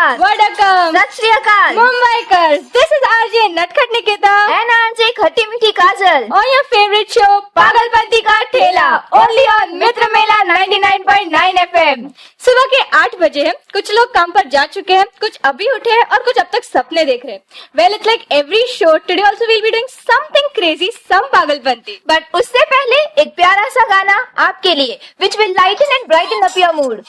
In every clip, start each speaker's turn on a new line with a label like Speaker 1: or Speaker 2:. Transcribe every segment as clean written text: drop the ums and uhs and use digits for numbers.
Speaker 1: नमस्कार,
Speaker 2: वडक्कम,
Speaker 1: सत श्री अकाल,
Speaker 2: मुंबईकर्स. This is RJ नटखट निकिता
Speaker 1: and RJ खट्टी मीठी काजल
Speaker 2: on your favorite show पागलपंती का ठेला only on मित्र मेला 99.9 FM. सुबह के 8 बजे हैं. कुछ लोग काम पर जा चुके हैं, कुछ अभी उठे हैं और कुछ अब तक सपने देख रहे हैं. Well, it's like every show today also we'll be doing something crazy, some पागलपंती.
Speaker 1: बट उससे पहले एक प्यारा सा गाना आपके लिए which will lighten and brighten up your mood.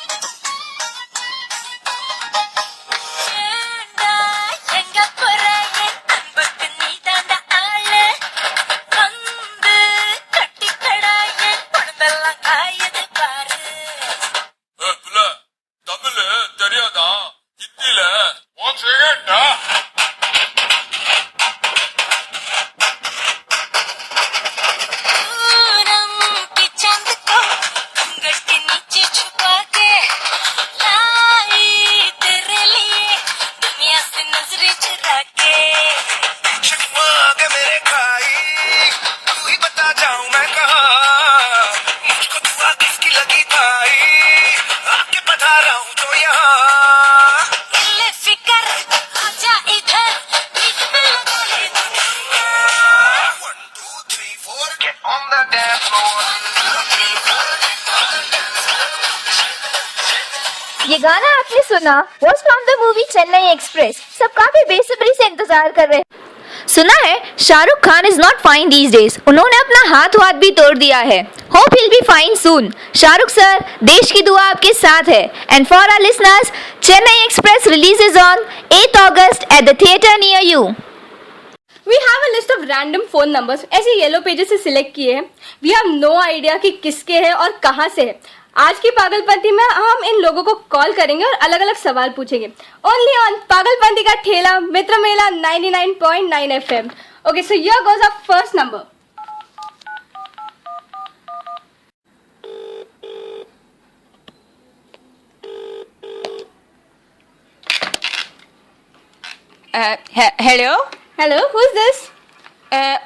Speaker 1: ये गाना आपने सुना was from the movie Chennai express. सब काफी बेसब्री से इंतजार कर रहे हैं. सुना है Shahrukh Khan is not fine these days. उन्होंने अपना हाथ भी तोड़ दिया है. Hope he'll be fine soon. Shahrukh sir, देश की दुआ आपके साथ है. And for our listeners, Chennai express releases on 8th August at the theatre near you.
Speaker 2: We have a list of random phone numbers. ऐसे येलो पेजेस से सिलेक्ट किए हैं. We have no idea कि किसके हैं और कहाँ से है. आज की पागलपंती में हम इन लोगों को कॉल करेंगे और अलग अलग सवाल पूछेंगे. ओनली ऑन पागलपंती का ठेला मित्र मेला 99.9 FM. Okay, so here goes our first number.
Speaker 3: Hello?
Speaker 2: Hello, who is this?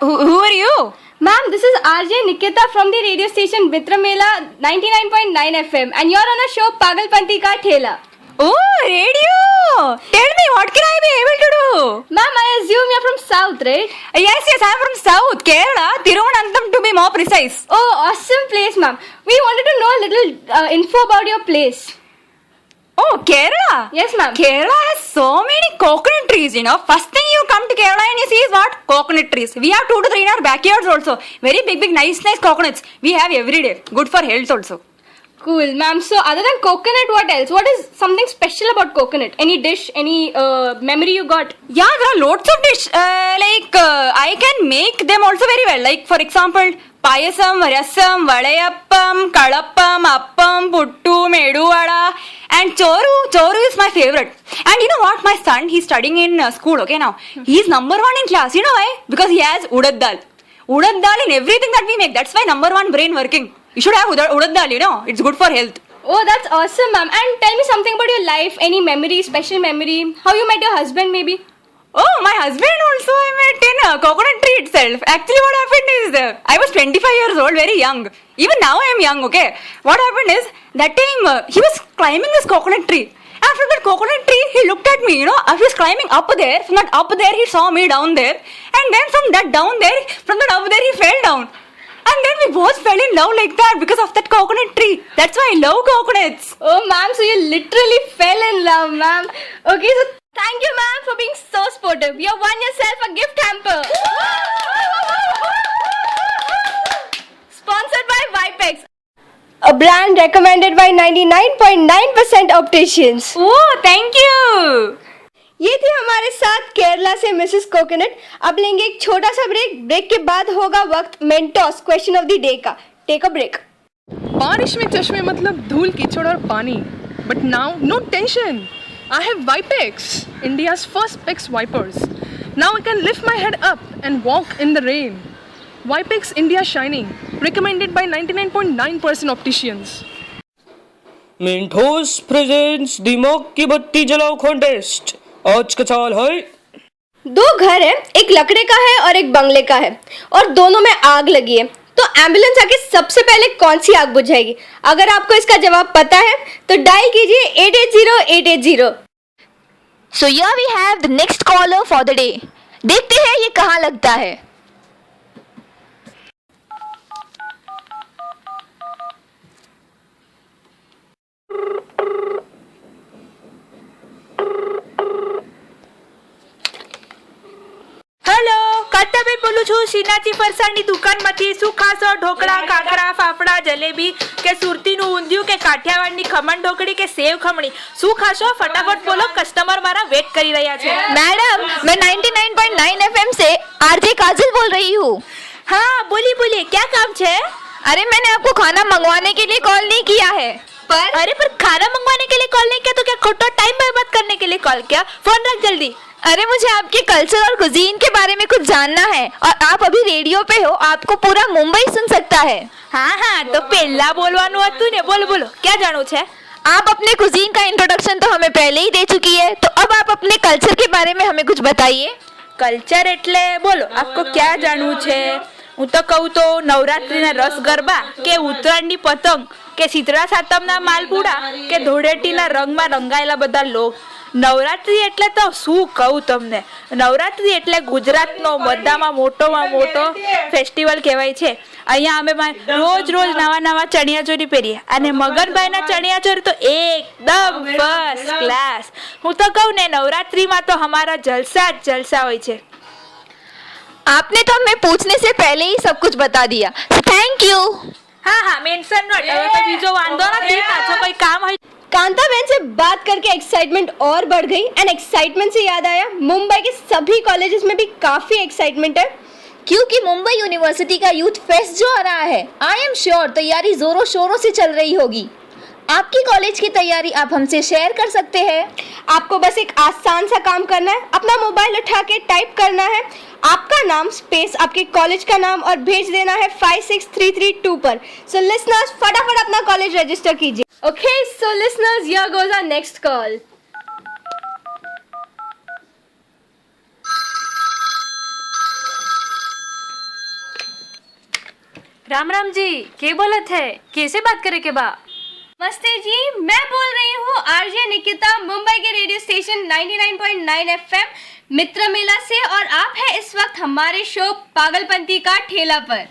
Speaker 3: Who are you?
Speaker 2: Ma'am, this is RJ Nikita from the radio station Mitra Mela 99.9 FM and you're on a show Pagalpanti Ka Thela.
Speaker 3: Oh, radio! Tell me, what can I be able to do?
Speaker 2: Ma'am, I assume you're from South, right?
Speaker 3: Yes, I'm from South, Kerala, Thiruvananthapuram to be more precise.
Speaker 2: Oh, awesome place, ma'am. We wanted to know a little info about your place.
Speaker 3: Oh, Kerala?
Speaker 2: Yes, ma'am.
Speaker 3: Kerala has so many coconut trees, you know. First thing you come to Kerala and you see is what? Coconut trees. We have 2 to 3 in our backyards also. Very big, nice coconuts. We have every day. Good for health also.
Speaker 2: Cool, ma'am. So, other than coconut, what else? What is something special about coconut? Any dish, any memory you got?
Speaker 3: Yeah, there are lots of dish. I can make them also very well. Like, for example, payasam, rasam, vadayappam, kalappam, appam, puttu, medu vada, and choru. Choru is my favorite. And you know what? My son, he's studying in school, okay, now. He's number 1 in class. You know why? Because he has urad dal. Urad dal in everything that we make. That's why number 1 brain working. You should have urad dal, you know. It's good for health.
Speaker 2: Oh, that's awesome, ma'am. And tell me something about your life. Any memory, special memory? How you met your husband, maybe?
Speaker 3: Oh, my husband also I met in a coconut tree itself. Actually, what happened is, I was 25 years old, very young. Even now I am young, okay. What happened is, that time he was climbing this coconut tree. After that coconut tree, he looked at me, you know. I was climbing up there. From that up there, he saw me down there. And then from that up there, he fell down. And then we both fell in love like that because of that coconut tree. That's why I love coconuts.
Speaker 2: Oh, ma'am, so you literally fell in love, ma'am. Okay, so thank you, ma'am, for being so sportive. You have won yourself a gift hamper. Sponsored by Vipex, a brand recommended by 99.9% opticians.
Speaker 3: Oh, thank you.
Speaker 2: ये थी हमारे साथ केरला से Mrs coconut. अब लेंगे एक छोटा सा ब्रेक के बाद होगा वक्त Mentos question of the day का. Take a break.
Speaker 4: बारिश में चश्मे मतलब धूल कीचड़ और पानी. But now no tension. I have Vipex, India's first Pex wipers. Now I can lift my head up and walk in the rain. Vipex India Shining, recommended by 99.9% opticians.
Speaker 5: Mentos presents दिमाग की बत्ती जलाओ contest. आज का सवाल है,
Speaker 2: 2 घर है, एक लकड़े का है और एक बंगले का है और दोनों में आग लगी है. तो एम्बुलेंस आके सबसे पहले कौन सी आग बुझाएगी? अगर आपको इसका जवाब पता है तो डायल कीजिए 880-880.
Speaker 1: So here we have the next caller for the day. देखते हैं ये कहाँ लगता है.
Speaker 6: હેલો કાંતાબેન બોલું છું શ્રીનાથજી ફરસાણની દુકાનમાંથી શું ખાશો ઢોકળા કાકરા ફાફડા જલેબી કે સુરતીનું ઊંધિયું કે કાઠિયાવાડની ખમણ ઢોકળી કે સેવ ખમણી શું ખાશો ફટાફટ બોલો કસ્ટમર મારા વેટ કરી રહ્યા છે.
Speaker 1: मैडम मैं 99.9 FM से आरजे काजल बोल रही हूँ.
Speaker 6: हाँ बोलिए क्या काम છે?
Speaker 1: अरे मैंने आपको खाना मंगवाने के लिए कॉल नहीं किया है.
Speaker 6: पर खाना मंगवाने के लिए कॉल नहीं किया तो क्या खोटा टाइम बर्बाद करने के लिए कॉल किया? फोन रख जल्दी.
Speaker 1: अरे मुझे आपके कल्चर और कुजीन के बारे में कुछ जानना है और आप अभी रेडियो पे हो, आपको पूरा मुंबई सुन सकता है.
Speaker 6: हाँ तो પહેલા બોલવાનું હતું ને. બોલો क्या જાણવું છે?
Speaker 1: आप अपने कुजीन का इंट्रोडक्शन तो हमें पहले ही दे चुकी है, तो अब आप अपने कल्चर के बारे में हमें कुछ बताइए.
Speaker 6: કલ્ચર એટલે બોલો આપકો क्या જાણવું છે? હું તો કહું તો નવરાત્રીના રસ ગરબા કે ઉત્તરાયણની પતંગ કે શીતળા સાતમના માલપુડા કે ધૂળેટીના રંગમાં રંગાયેલા બધા લોક. નવરાત્રી એટલે તો શું કહું તમને. નવરાત્રી એટલે ગુજરાતનો બધામાં મોટો ફેસ્ટિવલ કહેવાય છે. અહીંયા અમે રોજ નવા ચણિયાચોળી પહેરીએ અને મગનભાઈના ચણિયાચોળી તો એકદમ ફર્સ્ટ ક્લાસ. હું તો કહું ને નવરાત્રીમાં તો અમારા જલસા જ જલસા હોય છે.
Speaker 1: आपने तो हमें पूछने से पहले ही सब कुछ बता दिया. Thank you.
Speaker 6: हाँ मेंशन नोट. હવે તો બીજો વાંધો નથી. પાછો કોઈ કામ હોય.
Speaker 2: कांता बहन से बात करके एक्साइटमेंट और बढ़ गई. एंड एक्साइटमेंट से याद आया, मुंबई के सभी कॉलेजेस में भी काफी एक्साइटमेंट है,
Speaker 1: क्योंकि मुंबई यूनिवर्सिटी का यूथ फेस्ट जो आ रहा है, आई एम श्योर तैयारी जोरों शोरों से चल रही होगी. आपकी कॉलेज की तैयारी आप हमसे शेयर कर सकते हैं.
Speaker 2: आपको बस एक आसान सा काम करना है. अपना मोबाइल उठा के टाइप करना है आपका नाम स्पेस आपके कॉलेज का नाम और भेज देना है 56332 पर. सो लिसनर्स फटाफट अपना कॉलेज रजिस्टर कीजिए. Okay so listeners here goes our next call.
Speaker 6: Ram ji के बोलत है? कैसे बात करे के बा?
Speaker 2: नमस्ते जी, मैं बोल रही हूँ आरजे निकिता, मुंबई के रेडियो स्टेशन 99.9 एफएम मित्र मेला से, और आप हैं इस वक्त हमारे शो पागलपंती का ठेला पर.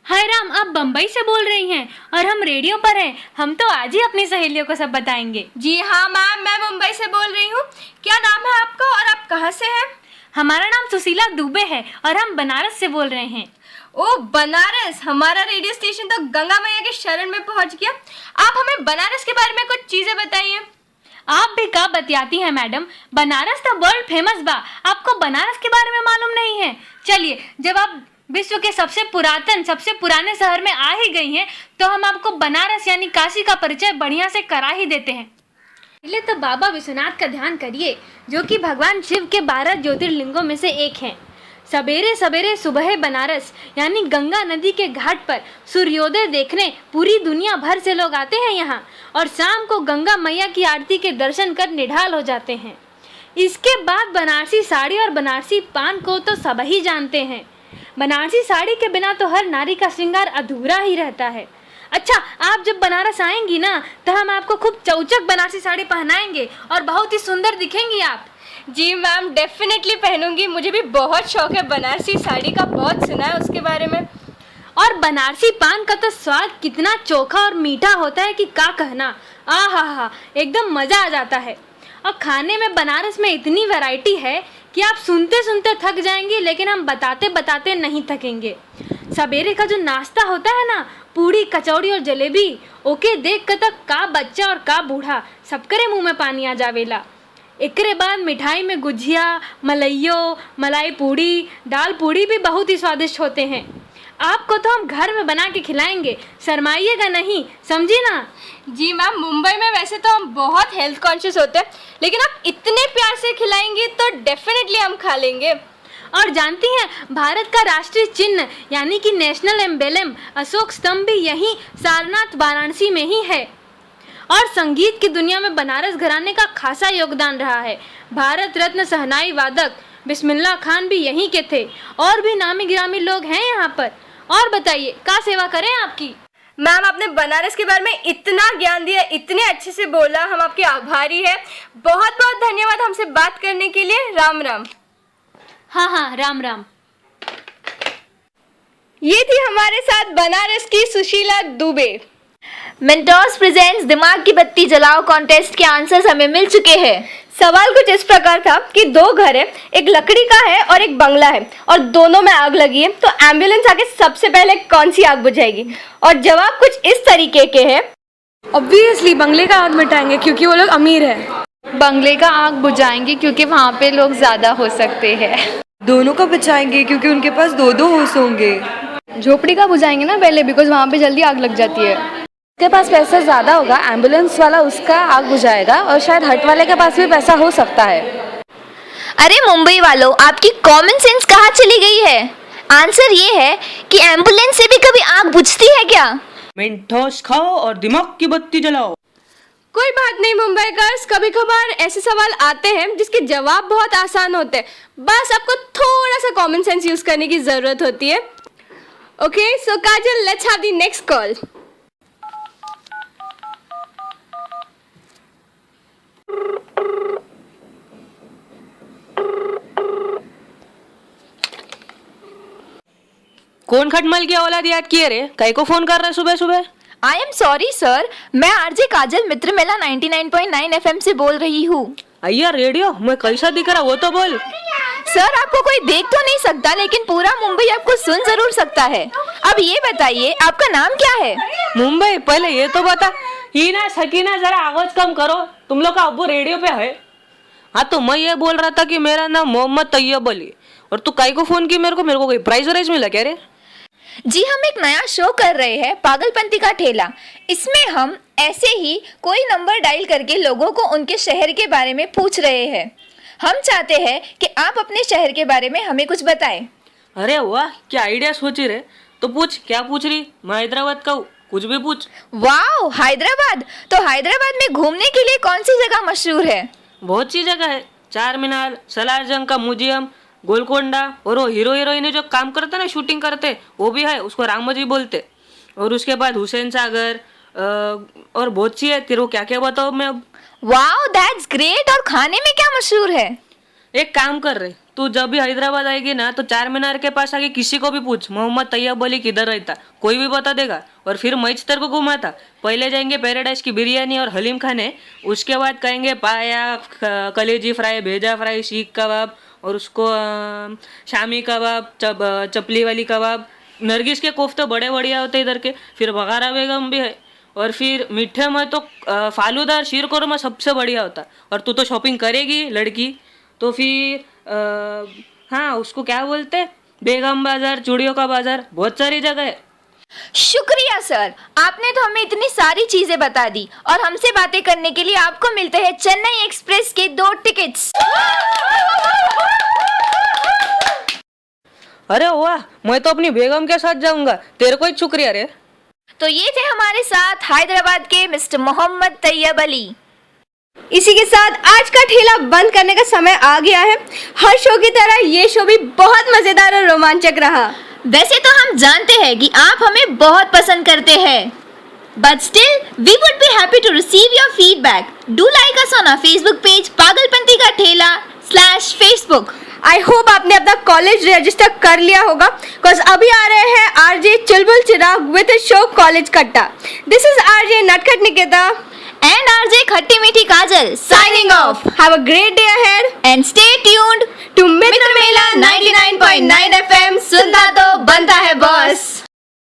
Speaker 7: हाय राम, आप बम्बई से बोल रही हैं और हम रेडियो पर हैं. हम तो आज ही अपनी सहेलियों को सब बताएंगे.
Speaker 2: जी हाँ मैम, मैं मुंबई से बोल रही हूँ. क्या नाम है आपका और आप कहाँ से हैं?
Speaker 7: हमारा नाम सुशीला दुबे है और हम बनारस से बोल रहे हैं.
Speaker 2: ओ बनारस, हमारा रेडियो स्टेशन तो गंगा मैया के शरण में पहुंच गया. आप हमें बनारस के बारे में कुछ चीजें बताइए.
Speaker 7: आप भी क्या बतियाती हैं मैडम, बनारस तो वर्ल्ड फेमस बा. आपको बनारस के बारे में मालूम नहीं है? चलिए, जब आप विश्व के सबसे पुराने शहर में आ ही गई हैं, तो हम आपको बनारस यानी काशी का परिचय बढ़िया से करा ही देते हैं. पहले तो बाबा विश्वनाथ का ध्यान करिए, जो कि भगवान शिव के 12 ज्योतिर्लिंगों में से एक हैं. सवेरे सवेरे सुबह बनारस यानी गंगा नदी के घाट पर सूर्योदय देखने पूरी दुनिया भर से लोग आते हैं यहाँ, और शाम को गंगा मैया की आरती के दर्शन कर निढाल हो जाते हैं. इसके बाद बनारसी साड़ी और बनारसी पान को तो सब ही जानते हैं. बनारसी साड़ी के बिना तो हर नारी का श्रृंगार अधूरा ही रहता है. अच्छा, आप जब बनारस आएंगी ना, तो हम आपको खूब चौचक बनारसी साड़ी पहनाएंगे और बहुत ही सुंदर दिखेंगी आप.
Speaker 2: जी मैम, डेफिनेटली पहनूंगी. मुझे भी बहुत शौक है बनारसी साड़ी का, बहुत सुना है उसके बारे में.
Speaker 7: और बनारसी पान का तो स्वाद कितना चोखा और मीठा होता है कि क्या कहना. आहा, एकदम मज़ा आ जाता है. और खाने में बनारस में इतनी वैरायटी है कि आप सुनते सुनते थक जाएंगे, लेकिन हम बताते बताते नहीं थकेंगे. सवेरे का जो नाश्ता होता है ना, पूड़ी कचौड़ी और जलेबी, ओके देख कर तक का बच्चा और का बूढ़ा सबकरे मुंह में पानी आ जावेला. एकरे बाद मिठाई में गुजिया, मलइयो, मलाई पूड़ी, दाल पूड़ी भी बहुत ही स्वादिष्ट होते हैं. आपको तो हम घर में बना के खिलाएंगे, शर्माइएगा नहीं, समझी ना.
Speaker 2: जी मैम, मुंबई में वैसे तो हम बहुत हेल्थ कॉन्शियस होते हैं, लेकिन आप इतने प्यार से खिलाएंगी तो डेफिनेटली हम खा लेंगे.
Speaker 7: और जानती हैं, भारत का राष्ट्रीय चिन्ह यानी कि नेशनल एम्बेलम अशोक स्तंभ भी यहीं सारनाथ वाराणसी में ही है. और संगीत की दुनिया में बनारस घराने का खासा योगदान रहा है. भारत रत्न शहनाई वादक बिस्मिल्लाह खान भी यहीं के थे. और भी नामी गिरामी लोग हैं यहाँ पर. और बताइए, क्या सेवा करें आपकी?
Speaker 2: मैम आपने बनारस के बारे में इतना ज्ञान दिया, इतने अच्छे से बोला, हम आपके आभारी हैं। बहुत बहुत धन्यवाद हमसे बात करने के लिए। राम राम।
Speaker 7: हाँ हाँ, राम राम।
Speaker 2: ये थी हमारे साथ बनारस की सुशीला दुबे।
Speaker 1: मेंटोर्स प्रेजेंट्स दिमाग की बत्ती जलाओ कॉन्टेस्ट के आंसर्स हमें मिल चुके हैं।
Speaker 2: सवाल कुछ इस प्रकार था कि दो घर है, एक लकड़ी का है और एक बंगला है, और दोनों में आग लगी है, तो एम्बुलेंस आके सबसे पहले कौन सी आग बुझाएगी? और जवाब कुछ इस तरीके के है।
Speaker 8: ऑब्वियसली बंगले का आग मिटाएंगे क्योंकि वो लोग अमीर है।
Speaker 9: बंगले का आग बुझाएंगे क्योंकि वहाँ पे लोग ज्यादा हो सकते हैं।
Speaker 10: दोनों का बचाएंगे क्योंकि उनके पास दो दो होश होंगे।
Speaker 8: झोपड़ी का बुझाएंगे ना पहले, बिकॉज वहाँ पे जल्दी आग लग जाती है। उसके पास पैसा ज्यादा होगा, एम्बुलेंस वाला उसका आग बुझाएगा, और शायद हट वाले के पास भी पैसा हो सकता है।
Speaker 1: अरे मुंबई वालों, आपकी कॉमन सेंस कहाँ चली गई है? आंसर ये है कि एम्बुलेंस से भी कभी आग बुझती है क्या?
Speaker 5: मेंटोस खाओ और दिमाग की बत्ती जलाओ।
Speaker 2: कोई बात नहीं मुंबईकर्स, कभी कभार ऐसे सवाल आते हैं जिसके जवाब बहुत आसान होते हैं, बस आपको थोड़ा सा कॉमन सेंस यूज करने की जरूरत होती है। Okay, so Kajal, let's have the next call.
Speaker 5: कौन खटमल की औलाद याद किए रे? कई को फोन कर रहा है सुबह सुबह?
Speaker 1: आई एम सॉरी सर, मैं आरजे काजल मित्र मेला 99.9 FM से बोल रही हूँ।
Speaker 5: अय्या रेडियो, मैं कैसा दिख रहा वो तो बोल।
Speaker 1: सर आपको कोई देख तो नहीं सकता, लेकिन पूरा मुंबई आपको सुन जरूर सकता है। अब ये बताइए आपका नाम क्या है?
Speaker 5: मुंबई, पहले ये तो बता। हीना सकीना, जरा आवाज कम करो, तुम लोग का अब्बू रेडियो पे है। हाँ तो मैं ये बोल रहा था कि मेरा नाम मोहम्मद तैयब अली, और तू काई को फोन की मेरे को कोई प्राइज वाइज मिला क्या रे?
Speaker 1: जी हम एक नया शो कर रहे हैं, पागलपंती का ठेला। इसमें हम ऐसे ही कोई नंबर डायल करके लोगों को उनके शहर के बारे में पूछ रहे हैं। हम चाहते हैं कि आप अपने शहर के बारे में हमें कुछ बताएं।
Speaker 5: अरे वाह, क्या आइडिया सोची रे। तो पूछ, क्या पूछ रही? मैं हैदराबाद का हूँ, कुछ भी पूछ।
Speaker 1: वाओ, हैदराबाद! तो हैदराबाद में घूमने के लिए कौन सी जगह मशहूर है?
Speaker 5: बहुत सी जगह है, चार मीनार, सलार जंग का म्यूजियम, गोलकोंडा, और वो हीरो हीरोइन जो काम करते ना, शूटिंग करते, वो भी है, उसको रामोजी बोलते। और उसके बाद हुसैन सागर, और बहुत सी है। तेरे को क्या क्या बताओ मैं अब?
Speaker 1: Wow, that's great. और खाने में क्या मशहूर है?
Speaker 5: एक काम कर रहे, तू जब भी हैदराबाद आएगी ना, तो चार मीनार के पास आके किसी को भी पूछ मोहम्मद तैयब अली किधर रहता, कोई भी बता देगा। और फिर मैं तेरे को घुमाता। पहले जाएंगे पैराडाइज की बिरयानी और हलीम खाने, उसके बाद कहेंगे पाया, कलेजी फ्राई, भेजा फ्राई, सीख कबाब, और उसको शामी कबाब, चपली वाली कबाब, नरगिस के कोफ्ते बड़े बढ़िया होते इधर के। फिर बघारा बेगम भी है। और फिर मीठे में तो फालूदा और शीर कोरमा सबसे बढ़िया होता। और तू तो शॉपिंग करेगी लड़की, तो फिर हाँ, उसको क्या बोलते, बेगम बाजार, चूड़ियों का बाजार, बहुत सारी जगह है।
Speaker 1: शुक्रिया सर, आपने तो हमें इतनी सारी चीजें बता दी। और हमसे बातें करने के लिए आपको मिलते हैं चेन्नई एक्सप्रेस के 2 टिकट्स।
Speaker 5: अरे वाह, मैं तो अपनी बेगम के साथ जाऊंगा। तेरे को ही शुक्रिया रे।
Speaker 1: तो ये थे हमारे साथ हैदराबाद के मिस्टर मोहम्मद तैयब अली।
Speaker 2: इसी के साथ आज का ठेला बंद करने का समय आ गया है। हर शो की तरह ये शो भी बहुत मजेदार और रोमांचक रहा।
Speaker 1: वैसे तो हम जानते हैं कि आप हमें बहुत पसंद करते हैं, but still we would be happy to receive your feedback. Do like us on our Facebook page Pagalpanti का ठेला /Facebook।
Speaker 2: आई होप आपने अपना कॉलेज रजिस्टर कर लिया होगा, बिकॉज अभी आ रहे हैं RJ Chulbul Chirag with a show college कट्टा। दिस इज आरजे नटखट निकेता
Speaker 1: and RJ खट्टी मीठी काजल signing off.
Speaker 2: Have a great day ahead
Speaker 1: And stay tuned
Speaker 2: to मित्र मेला 99.9 FM। सुनता तो बनता है बॉस।